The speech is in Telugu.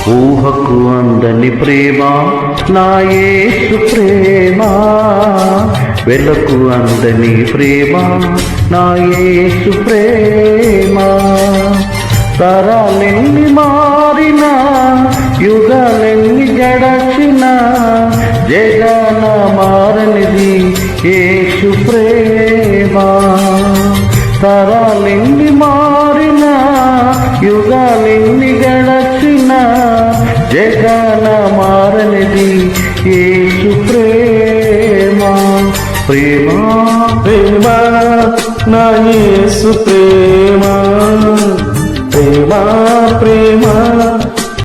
ఊహకు అందని ప్రేమ నా యేసు ప్రేమ, వెలకు అందని ప్రేమ నా యేసు ప్రేమ. తరాలెన్ని మారినా యుగాలెన్ని గడచినా జగన మారనిది యేసు ప్రేమ. తరాలెన్ని మారినా యుగాలెన్ని గడచినా జగన మారనిది యేసు ప్రేమ. ప్రేమ ప్రేమ నా యేసు ప్రేమ, ప్రేమ ప్రేమ